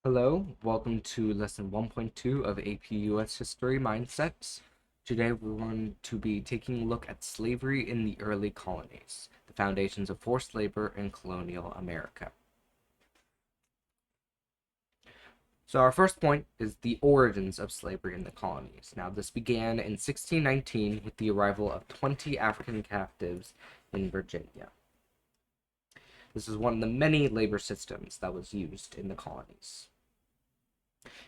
Hello, welcome to lesson 1.2 of APUS History Mindsets. Today we're going to be taking a look at slavery in the early colonies, the foundations of forced labor in colonial America. So our first point is the origins of slavery in the colonies. Now this began in 1619 with the arrival of 20 African captives in Virginia. This is one of the many labor systems that was used in the colonies.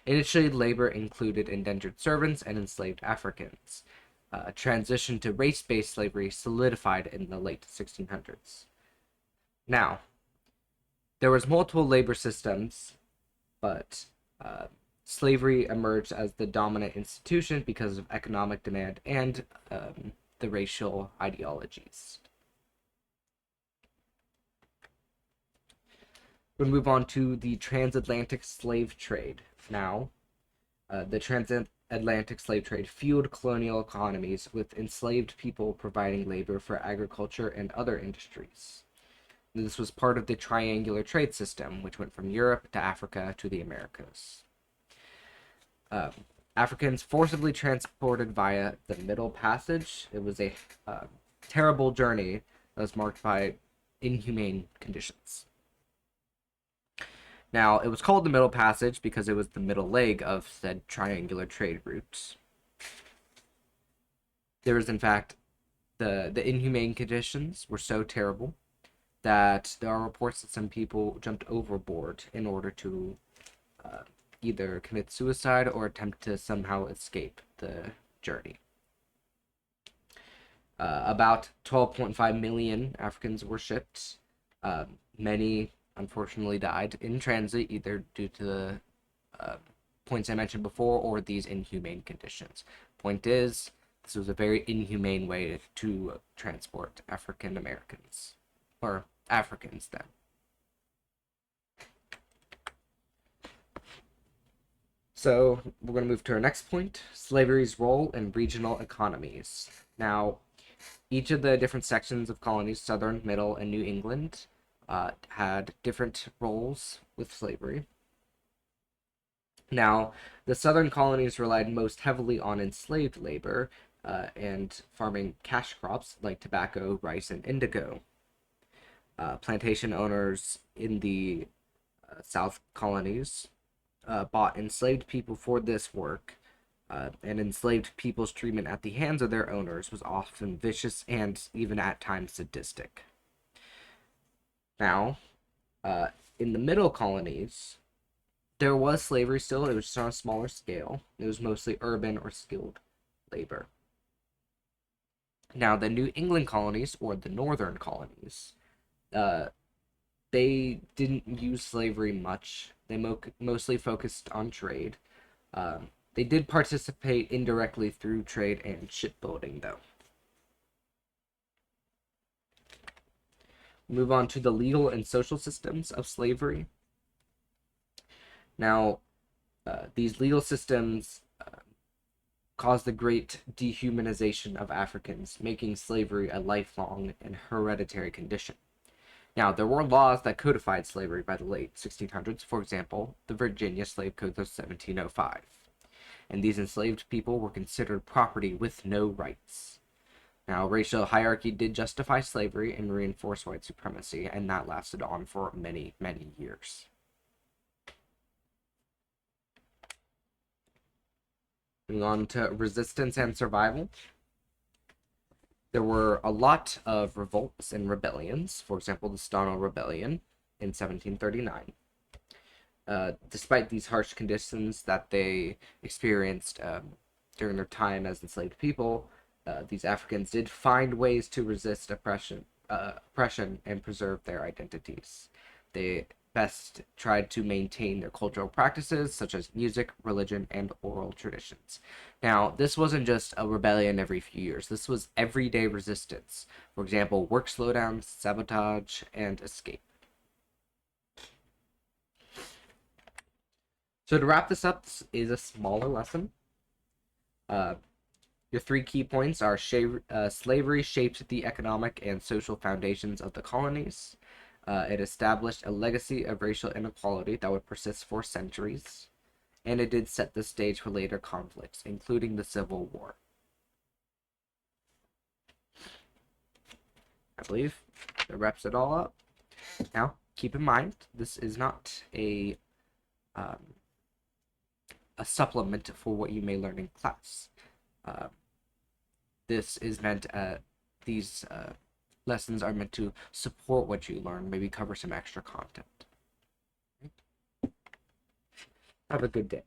Initially, labor included indentured servants and enslaved Africans. A transition to race-based slavery solidified in the late 1600s. Now, there was multiple labor systems, but slavery emerged as the dominant institution because of economic demand and the racial ideologies. We'll move on to the transatlantic slave trade. Now, the transatlantic slave trade fueled colonial economies with enslaved people providing labor for agriculture and other industries. This was part of the triangular trade system, which went from Europe to Africa to the Americas. Africans forcibly transported via the Middle Passage. It was a terrible journey that was marked by inhumane conditions. Now, it was called the Middle Passage because it was the middle leg of said triangular trade route. There was, in fact, the inhumane conditions were so terrible that there are reports that some people jumped overboard in order to either commit suicide or attempt to somehow escape the journey. About 12.5 million Africans were shipped. Many unfortunately died in transit, either due to the points I mentioned before or these inhumane conditions. Point is, this was a very inhumane way to transport African Americans, or Africans then. So we're going to move to our next point, slavery's role in regional economies. Now, each of the different sections of colonies, Southern, Middle, and New England, had different roles with slavery. Now, the southern colonies relied most heavily on enslaved labor and farming cash crops like tobacco, rice, and indigo. Plantation owners in the South colonies bought enslaved people for this work, and enslaved people's treatment at the hands of their owners was often vicious and even at times sadistic. Now, in the middle colonies, there was slavery still. It was just on a smaller scale. It was mostly urban or skilled labor. Now, the New England colonies, or the northern colonies, they didn't use slavery much. They mostly focused on trade. They did participate indirectly through trade and shipbuilding, though. Move on to the legal and social systems of slavery. Now, these legal systems caused the great dehumanization of Africans, making slavery a lifelong and hereditary condition. Now, there were laws that codified slavery by the late 1600s, for example, the Virginia Slave Code of 1705. And these enslaved people were considered property with no rights. Now, racial hierarchy did justify slavery and reinforce white supremacy, and that lasted on for many, many years. Moving on to resistance and survival. There were a lot of revolts and rebellions, for example, the Stono Rebellion in 1739. Despite these harsh conditions that they experienced during their time as enslaved people, these Africans did find ways to resist oppression and preserve their identities. They best tried to maintain their cultural practices, such as music, religion, and oral traditions. Now, this wasn't just a rebellion every few years. This was everyday resistance. For example, work slowdowns, sabotage, and escape. So to wrap this up, this is a smaller lesson. Your three key points are slavery shaped the economic and social foundations of the colonies. It established a legacy of racial inequality that would persist for centuries, and it did set the stage for later conflicts, including the Civil War. I believe that wraps it all up. Now, keep in mind, this is not a supplement for what you may learn in class. This is meant, these lessons are meant to support what you learn, maybe cover some extra content. Have a good day.